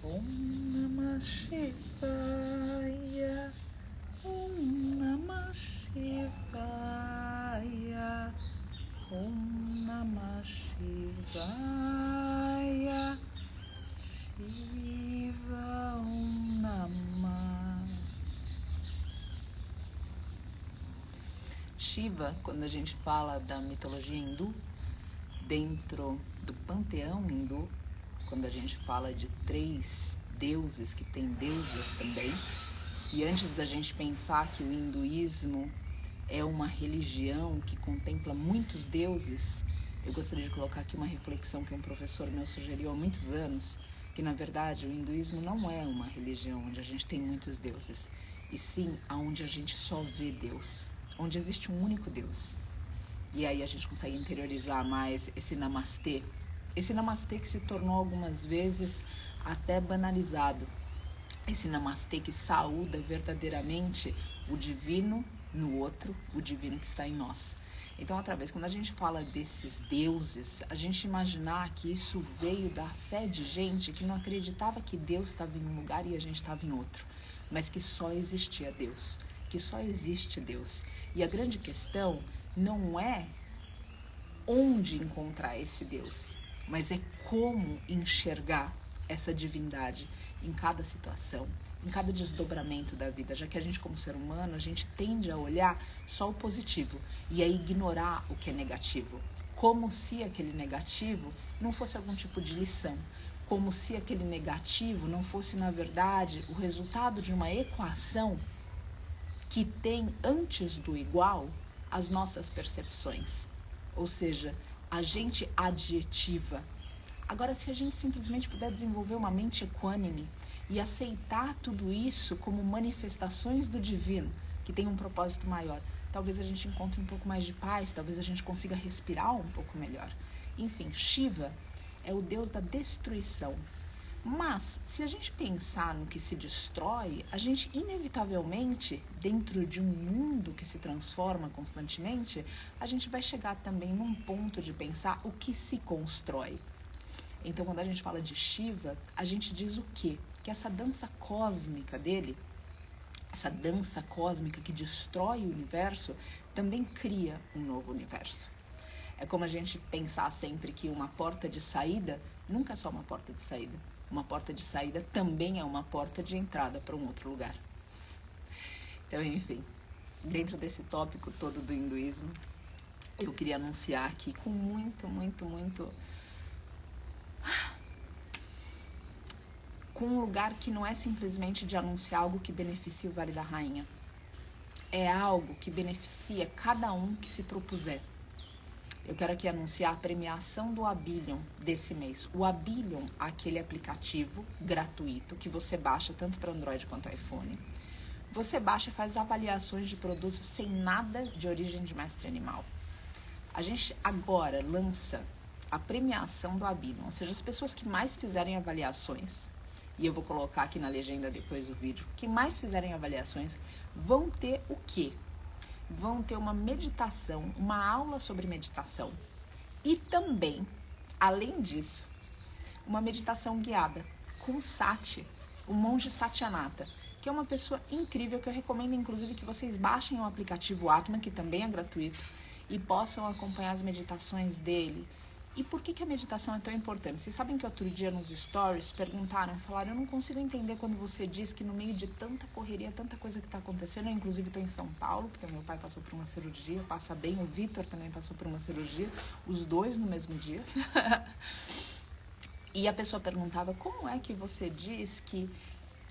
Om Namah Shivaya, Om Namah Shivaya, Om Namah Shivaya, Shiva Om Namah. Shiva, quando a gente fala da mitologia hindu, dentro do panteão hindu, quando a gente fala de 3 deuses, que tem deusas também, e antes da gente pensar que o hinduísmo é uma religião que contempla muitos deuses, eu gostaria de colocar aqui uma reflexão que um professor meu sugeriu há muitos anos, que na verdade o hinduísmo não é uma religião onde a gente tem muitos deuses, e sim aonde a gente só vê Deus, onde existe um único Deus. E aí a gente consegue interiorizar mais esse namastê que se tornou algumas vezes até banalizado, esse namastê que saúda verdadeiramente o divino no outro, o divino que está em nós. Então, quando a gente fala desses deuses, a gente imaginar que isso veio da fé de gente que não acreditava que Deus estava em um lugar e a gente estava em outro, mas que só existia Deus, que só existe Deus. E a grande questão não é onde encontrar esse Deus, mas é como enxergar essa divindade em cada situação, em cada desdobramento da vida, já que a gente, como ser humano, a gente tende a olhar só o positivo e a ignorar o que é negativo, como se aquele negativo não fosse algum tipo de lição, como se aquele negativo não fosse, na verdade, o resultado de uma equação que tem antes do igual as nossas percepções. Ou seja, a gente adjetiva. Agora, se a gente simplesmente puder desenvolver uma mente equânime e aceitar tudo isso como manifestações do divino, que tem um propósito maior, talvez a gente encontre um pouco mais de paz, talvez a gente consiga respirar um pouco melhor. Enfim, Shiva é o deus da destruição. Mas, se a gente pensar no que se destrói, a gente inevitavelmente, dentro de um mundo que se transforma constantemente, a gente vai chegar também num ponto de pensar o que se constrói. Então, quando a gente fala de Shiva, a gente diz o quê? Que essa dança cósmica dele, essa dança cósmica que destrói o universo, também cria um novo universo. É como a gente pensar sempre que uma porta de saída nunca é só uma porta de saída. Uma porta de saída também é uma porta de entrada para um outro lugar. Então, enfim, dentro desse tópico todo do hinduísmo, eu queria anunciar aqui com com um lugar que não é simplesmente de anunciar algo que beneficie o Vale da Rainha. É algo que beneficia cada um que se propuser. Eu quero aqui anunciar a premiação do Abilion desse mês. O Abilion, aquele aplicativo gratuito que você baixa tanto para Android quanto iPhone. Você baixa e faz avaliações de produtos sem nada de origem de mestre animal. A gente agora lança a premiação do Abilion, ou seja, as pessoas que mais fizerem avaliações, e eu vou colocar aqui na legenda depois do vídeo, que mais fizerem avaliações, vão ter o quê? Vão ter uma meditação, uma aula sobre meditação e também, além disso, uma meditação guiada com Sati, o monge Satyanata, que é uma pessoa incrível que eu recomendo, inclusive, que vocês baixem o aplicativo Atman, que também é gratuito, e possam acompanhar as meditações dele. E por que a meditação é tão importante? Vocês sabem que outro dia nos stories falaram, eu não consigo entender quando você diz que no meio de tanta correria, tanta coisa que está acontecendo, eu inclusive estou em São Paulo, porque meu pai passou por uma cirurgia, passa bem, o Vitor também passou por uma cirurgia, os dois no mesmo dia. E a pessoa perguntava, como é que você diz que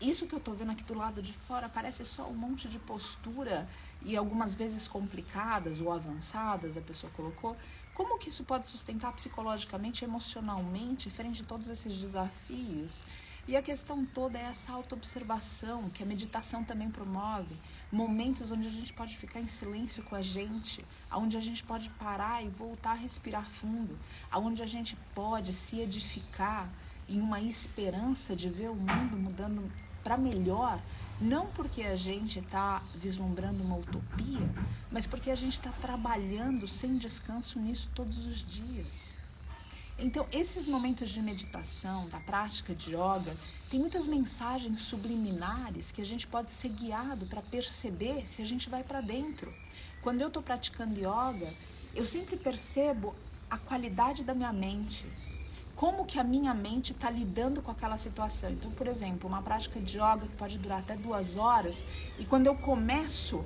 isso que eu estou vendo aqui do lado de fora parece só um monte de postura e algumas vezes complicadas ou avançadas, a pessoa colocou. Como que isso pode sustentar psicologicamente, emocionalmente, frente a todos esses desafios? E a questão toda é essa autoobservação, que a meditação também promove. Momentos onde a gente pode ficar em silêncio com a gente, onde a gente pode parar e voltar a respirar fundo, onde a gente pode se edificar em uma esperança de ver o mundo mudando para melhor, não porque a gente está vislumbrando uma utopia, mas porque a gente está trabalhando sem descanso nisso todos os dias. Então, esses momentos de meditação, da prática de yoga, tem muitas mensagens subliminares que a gente pode ser guiado para perceber se a gente vai para dentro. Quando eu estou praticando yoga, eu sempre percebo a qualidade da minha mente. Como que a minha mente está lidando com aquela situação. Então, por exemplo, uma prática de yoga que pode durar até 2 horas, e quando eu começo,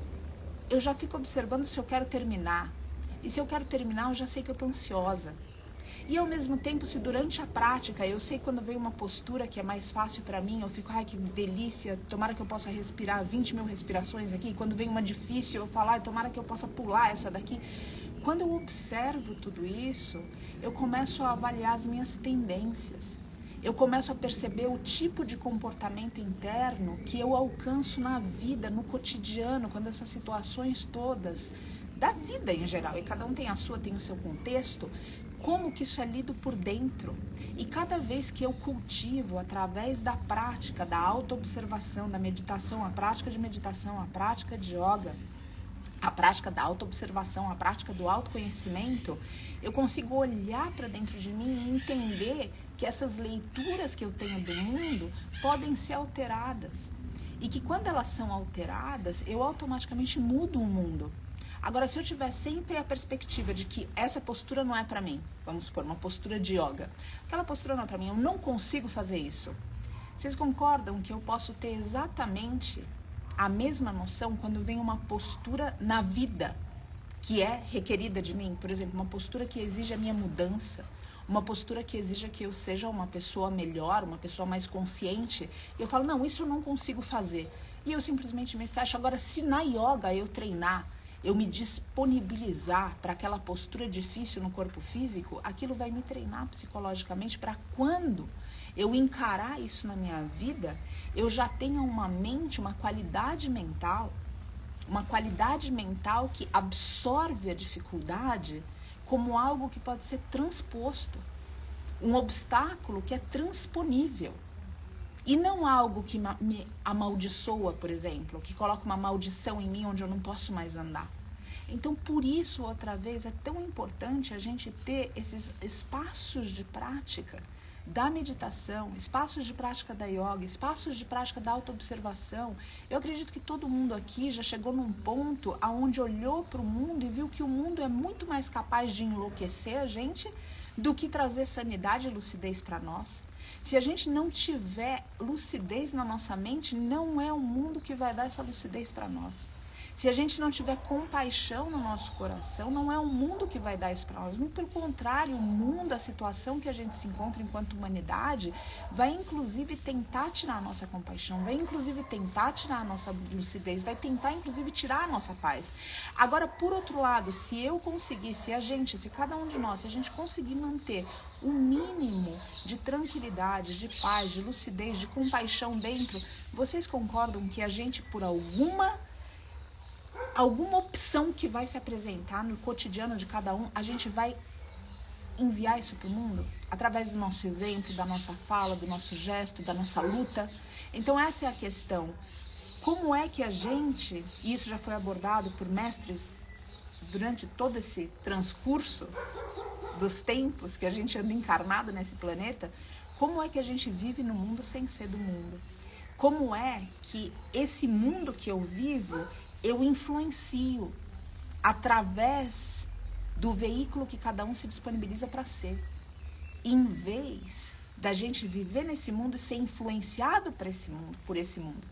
eu já fico observando se eu quero terminar. E se eu quero terminar, eu já sei que eu estou ansiosa. E ao mesmo tempo, se durante a prática, eu sei quando vem uma postura que é mais fácil para mim, eu fico, ai que delícia, tomara que eu possa respirar 20 mil respirações aqui. Quando vem uma difícil, eu falo, ai, tomara que eu possa pular essa daqui. Quando eu observo tudo isso, eu começo a avaliar as minhas tendências. Eu começo a perceber o tipo de comportamento interno que eu alcanço na vida, no cotidiano, quando essas situações todas, da vida em geral, e cada um tem a sua, tem o seu contexto, como que isso é lido por dentro. E cada vez que eu cultivo, através da prática, da autoobservação, da meditação, a prática de meditação, a prática de yoga, a prática da autoobservação, a prática do autoconhecimento, eu consigo olhar para dentro de mim e entender que essas leituras que eu tenho do mundo podem ser alteradas. E que quando elas são alteradas, eu automaticamente mudo o mundo. Agora, se eu tiver sempre a perspectiva de que essa postura não é para mim, vamos supor, uma postura de yoga, aquela postura não é para mim, eu não consigo fazer isso. Vocês concordam que eu posso ter exatamente a mesma noção quando vem uma postura na vida que é requerida de mim? Por exemplo, uma postura que exige a minha mudança, uma postura que exija que eu seja uma pessoa melhor, uma pessoa mais consciente. Eu falo, não, isso eu não consigo fazer. E eu simplesmente me fecho. Agora, se na yoga eu treinar, eu me disponibilizar para aquela postura difícil no corpo físico, aquilo vai me treinar psicologicamente para quando eu encarar isso na minha vida, eu já tenha uma mente, uma qualidade mental que absorve a dificuldade como algo que pode ser transposto, um obstáculo que é transponível. E não algo que me amaldiçoa, por exemplo, que coloca uma maldição em mim onde eu não posso mais andar. Então, por isso, outra vez, é tão importante a gente ter esses espaços de prática da meditação, espaços de prática da yoga, espaços de prática da autoobservação. Eu acredito que todo mundo aqui já chegou num ponto onde olhou para o mundo e viu que o mundo é muito mais capaz de enlouquecer a gente do que trazer sanidade e lucidez para nós. Se a gente não tiver lucidez na nossa mente, não é o mundo que vai dar essa lucidez para nós. Se a gente não tiver compaixão no nosso coração, não é o mundo que vai dar isso para nós. Muito pelo contrário, o mundo, a situação que a gente se encontra enquanto humanidade, vai inclusive tentar tirar a nossa compaixão, vai inclusive tentar tirar a nossa lucidez, vai tentar inclusive tirar a nossa paz. Agora, por outro lado, se eu conseguir, se cada um de nós, se a gente conseguir manter um mínimo de tranquilidade, de paz, de lucidez, de compaixão dentro, vocês concordam que a gente, por alguma opção que vai se apresentar no cotidiano de cada um, a gente vai enviar isso para o mundo? Através do nosso exemplo, da nossa fala, do nosso gesto, da nossa luta. Então essa é a questão. Como é que a gente, e isso já foi abordado por mestres durante todo esse transcurso dos tempos que a gente anda encarnado nesse planeta, como é que a gente vive no mundo sem ser do mundo? Como é que esse mundo que eu vivo, eu influencio através do veículo que cada um se disponibiliza para ser, em vez da gente viver nesse mundo e ser influenciado por esse mundo,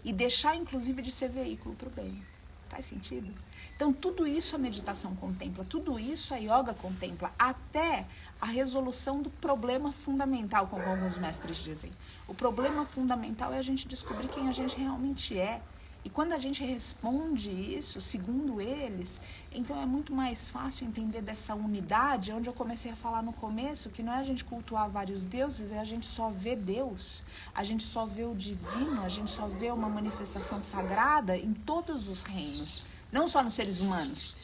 e deixar inclusive de ser veículo para o bem. Faz sentido? Então tudo isso a meditação contempla, tudo isso a yoga contempla, até a resolução do problema fundamental, como alguns mestres dizem. O problema fundamental é a gente descobrir quem a gente realmente é. E quando a gente responde isso, segundo eles, então é muito mais fácil entender dessa unidade, onde eu comecei a falar no começo, que não é a gente cultuar vários deuses, é a gente só ver Deus, a gente só vê o divino, a gente só vê uma manifestação sagrada em todos os reinos, não só nos seres humanos,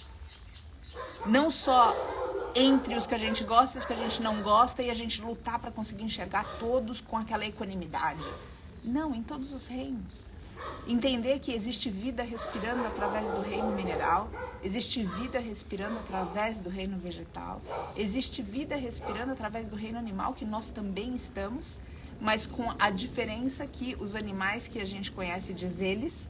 não só entre os que a gente gosta e os que a gente não gosta, e a gente lutar para conseguir enxergar todos com aquela equanimidade. Não, em todos os reinos. Entender que existe vida respirando através do reino mineral, existe vida respirando através do reino vegetal, existe vida respirando através do reino animal, que nós também estamos, mas com a diferença que os animais que a gente conhece, diz eles,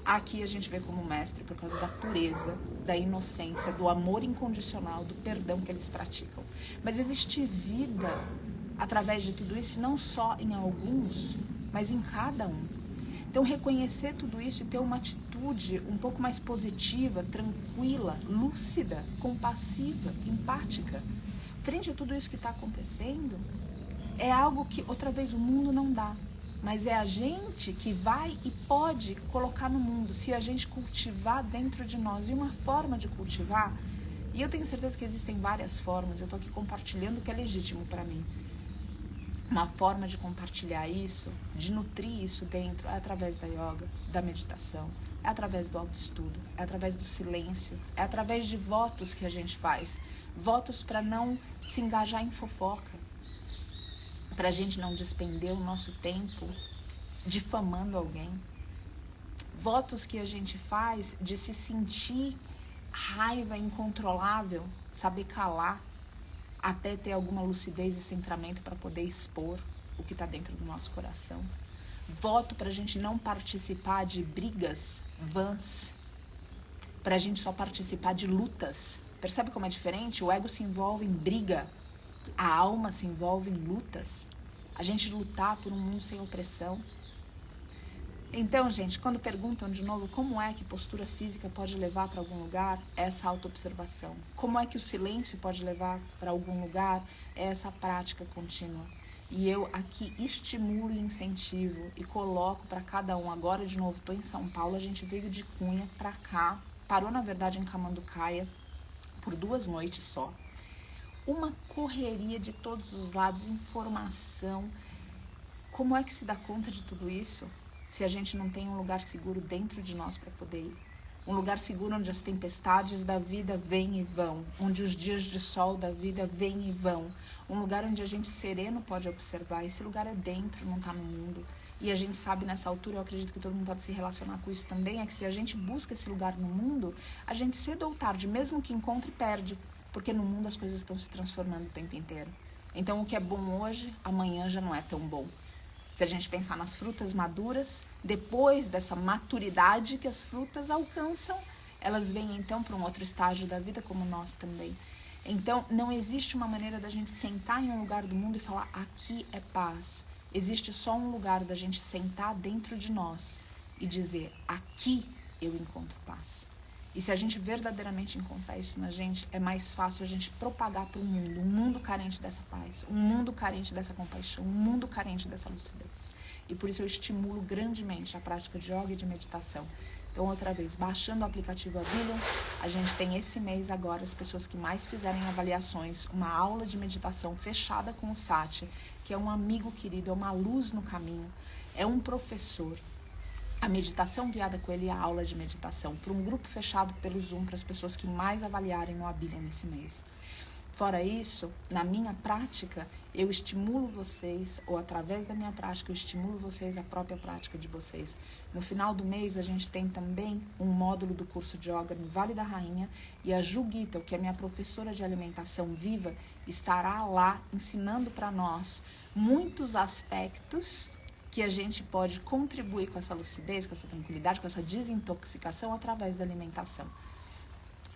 aqui a gente vê como mestre por causa da pureza, da inocência, do amor incondicional, do perdão que eles praticam. Mas existe vida através de tudo isso, não só em alguns, mas em cada um. Então reconhecer tudo isso e ter uma atitude um pouco mais positiva, tranquila, lúcida, compassiva, empática, frente a tudo isso que está acontecendo, é algo que outra vez o mundo não dá. Mas é a gente que vai e pode colocar no mundo, se a gente cultivar dentro de nós. E uma forma de cultivar, e eu tenho certeza que existem várias formas, eu estou aqui compartilhando o que é legítimo para mim. Uma forma de compartilhar isso, de nutrir isso dentro, é através da yoga, da meditação, é através do autoestudo, é através do silêncio, é através de votos que a gente faz. Votos para não se engajar em fofoca, para a gente não despender o nosso tempo difamando alguém. Votos que a gente faz de se sentir raiva incontrolável, saber calar, até ter alguma lucidez e centramento para poder expor o que está dentro do nosso coração. Voto para a gente não participar de brigas vãs, para a gente só participar de lutas. Percebe como é diferente? O ego se envolve em briga, a alma se envolve em lutas. A gente lutar por um mundo sem opressão. Então, gente, quando perguntam de novo como é que postura física pode levar para algum lugar, é essa autoobservação. Como é que o silêncio pode levar para algum lugar, é essa prática contínua. E eu aqui estimulo e incentivo e coloco para cada um. Agora, de novo, estou em São Paulo, a gente veio de Cunha para cá, parou na verdade em Camanducaia por 2 noites só. Uma correria de todos os lados, informação. Como é que se dá conta de tudo isso? Se a gente não tem um lugar seguro dentro de nós para poder ir. Um lugar seguro onde as tempestades da vida vêm e vão. Onde os dias de sol da vida vêm e vão. Um lugar onde a gente sereno pode observar. Esse lugar é dentro, não está no mundo. E a gente sabe nessa altura, eu acredito que todo mundo pode se relacionar com isso também, é que se a gente busca esse lugar no mundo, a gente cedo ou tarde, mesmo que encontre, perde. Porque no mundo as coisas estão se transformando o tempo inteiro. Então o que é bom hoje, amanhã já não é tão bom. Se a gente pensar nas frutas maduras, depois dessa maturidade que as frutas alcançam, elas vêm então para um outro estágio da vida, como nós também. Então, não existe uma maneira da gente sentar em um lugar do mundo e falar, aqui é paz. Existe só um lugar da gente sentar dentro de nós e dizer, aqui eu encontro paz. E se a gente verdadeiramente encontrar isso na gente, é mais fácil a gente propagar para o mundo, um mundo carente dessa paz, um mundo carente dessa compaixão, um mundo carente dessa lucidez. E por isso eu estimulo grandemente a prática de yoga e de meditação. Então, outra vez, baixando o aplicativo Avillion, a gente tem esse mês agora as pessoas que mais fizerem avaliações, uma aula de meditação fechada com o Sati, que é um amigo querido, é uma luz no caminho, é um professor. A meditação guiada com ele e a aula de meditação para um grupo fechado pelo Zoom para as pessoas que mais avaliarem no Abilha nesse mês. Fora isso, na minha prática, eu estimulo vocês, ou através da minha prática, eu estimulo vocês a própria prática de vocês. No final do mês, a gente tem também um módulo do curso de yoga no Vale da Rainha e a Ju Gita, que é minha professora de alimentação viva, estará lá ensinando para nós muitos aspectos que a gente pode contribuir com essa lucidez, com essa tranquilidade, com essa desintoxicação através da alimentação.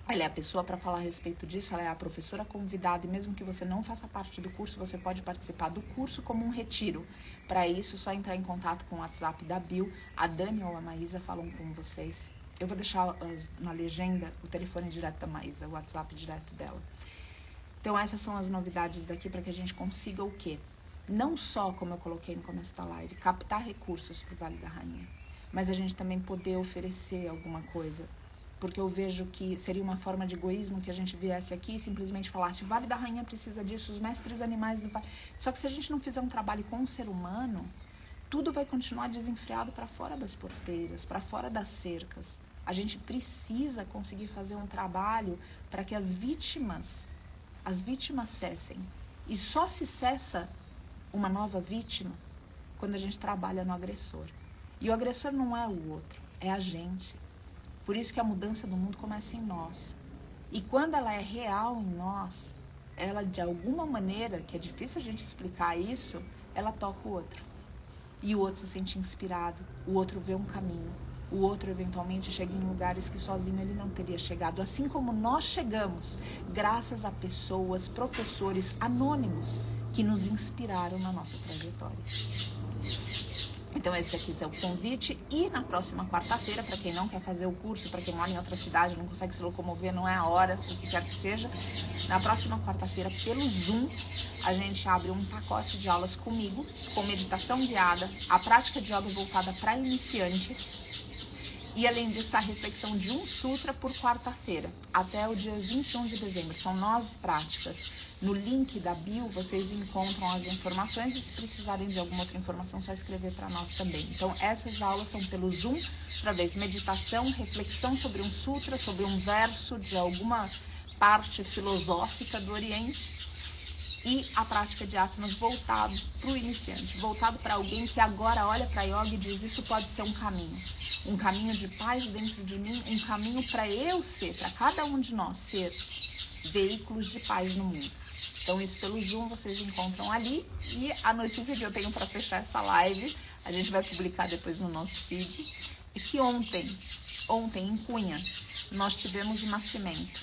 Ela é a pessoa para falar a respeito disso, ela é a professora convidada, e mesmo que você não faça parte do curso, você pode participar do curso como um retiro. Para isso, só entrar em contato com o WhatsApp da Bill, a Dani ou a Maísa falam com vocês. Eu vou deixar na legenda o telefone direto da Maísa, o WhatsApp direto dela. Então essas são as novidades daqui para que a gente consiga o quê? Não só, como eu coloquei no começo da live, captar recursos para o Vale da Rainha, mas a gente também poder oferecer alguma coisa. Porque eu vejo que seria uma forma de egoísmo que a gente viesse aqui e simplesmente falasse, o Vale da Rainha precisa disso, os mestres animais do Vale. Só que se a gente não fizer um trabalho com o ser humano, tudo vai continuar desenfreado para fora das porteiras, para fora das cercas. A gente precisa conseguir fazer um trabalho para que as vítimas cessem. E só se cessa uma nova vítima quando a gente trabalha no agressor. E o agressor não é o outro, é a gente. Por isso que a mudança do mundo começa em nós. E quando ela é real em nós, ela de alguma maneira, que é difícil a gente explicar isso, ela toca o outro. E o outro se sente inspirado, o outro vê um caminho, o outro eventualmente chega em lugares que sozinho ele não teria chegado. Assim como nós chegamos, graças a pessoas, professores anônimos que nos inspiraram na nossa trajetória. Então esse aqui é o convite. E na próxima quarta-feira, para quem não quer fazer o curso, para quem mora em outra cidade, não consegue se locomover, não é a hora, o que quer que seja, na próxima quarta-feira, pelo Zoom, a gente abre um pacote de aulas comigo, com meditação guiada, a prática de yoga voltada para iniciantes, e além disso a reflexão de um sutra por quarta-feira, até o dia 21 de dezembro. São 9 práticas. No link da bio vocês encontram as informações e se precisarem de alguma outra informação, só escrever para nós também. Então essas aulas são pelo Zoom, através de meditação, reflexão sobre um sutra, sobre um verso de alguma parte filosófica do Oriente, e a prática de asanas voltado para o iniciante, voltado para alguém que agora olha para yoga e diz: isso pode ser um caminho de paz dentro de mim, um caminho para eu ser, para cada um de nós ser veículos de paz no mundo. Então isso pelo Zoom vocês encontram ali. E a notícia que eu tenho para fechar essa live, a gente vai publicar depois no nosso feed, é que ontem em Cunha, nós tivemos o nascimento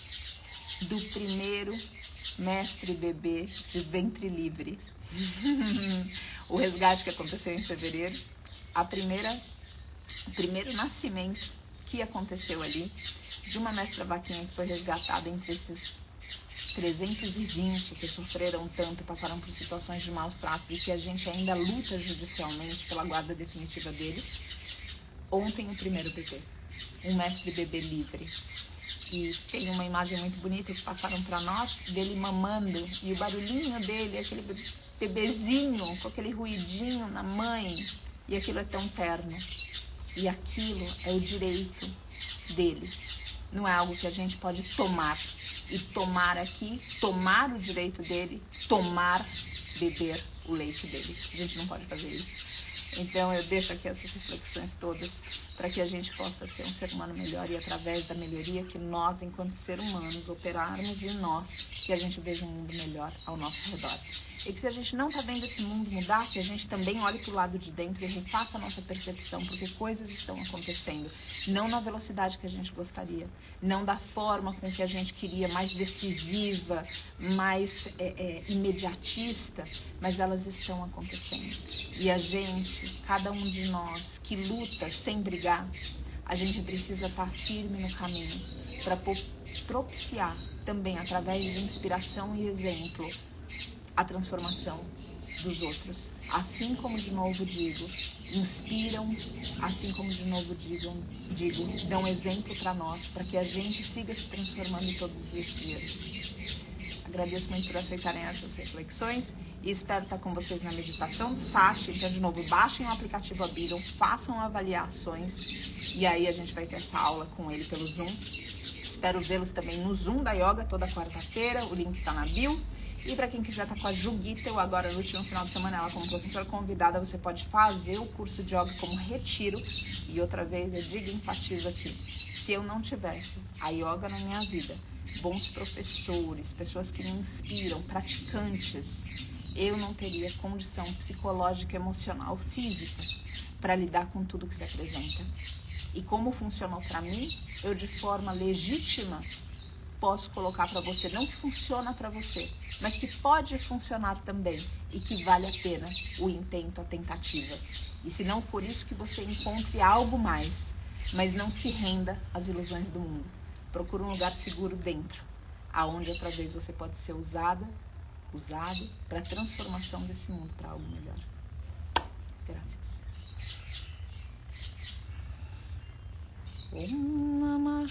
do primeiro mestre bebê de ventre livre. O resgate que aconteceu em fevereiro, o primeiro nascimento que aconteceu ali, de uma mestra vaquinha que foi resgatada entre esses 320 que sofreram tanto, passaram por situações de maus tratos e que a gente ainda luta judicialmente pela guarda definitiva deles. Ontem o primeiro bebê, um mestre bebê livre. E tem uma imagem muito bonita que passaram para nós, dele mamando, e o barulhinho dele, aquele bebezinho com aquele ruidinho na mãe, e aquilo é tão terno. E aquilo é o direito dele. Não é algo que a gente pode tomar. E tomar aqui, tomar o direito dele, beber o leite dele. A gente não pode fazer isso. Então eu deixo aqui essas reflexões todas para que a gente possa ser um ser humano melhor, e através da melhoria que nós, enquanto ser humanos, operarmos em nós, que a gente veja um mundo melhor ao nosso redor. E que se a gente não está vendo esse mundo mudar, que a gente também olhe para o lado de dentro e refaça a nossa percepção, porque coisas estão acontecendo, não na velocidade que a gente gostaria, não da forma com que a gente queria, mais decisiva, mais imediatista, mas elas estão acontecendo. E a gente, cada um de nós que luta sem brigar, a gente precisa estar firme no caminho para propiciar também, através de inspiração e exemplo, a transformação dos outros. Assim como de novo digo, inspiram, assim como de novo digo, dão exemplo para nós, para que a gente siga se transformando todos os dias. Agradeço muito por aceitarem essas reflexões e espero estar com vocês na meditação do Sashi. Então, de novo, baixem o aplicativo Abiram, façam avaliações e aí a gente vai ter essa aula com ele pelo Zoom. Espero vê-los também no Zoom da Yoga toda quarta-feira, o link está na bio. E para quem quiser estar com a Ju Gittel agora no último final de semana, ela como professora convidada, você pode fazer o curso de yoga como retiro. E outra vez, eu digo e enfatizo aqui, se eu não tivesse a yoga na minha vida, bons professores, pessoas que me inspiram, praticantes, eu não teria condição psicológica, emocional, física para lidar com tudo que se apresenta. E como funcionou para mim, eu de forma legítima posso colocar para você, não que funciona para você, mas que pode funcionar também e que vale a pena o intento, a tentativa. E se não for isso, que você encontre algo mais, mas não se renda às ilusões do mundo. Procure um lugar seguro dentro, aonde outra vez você pode ser usado para a transformação desse mundo para algo melhor. Graças. Om Namah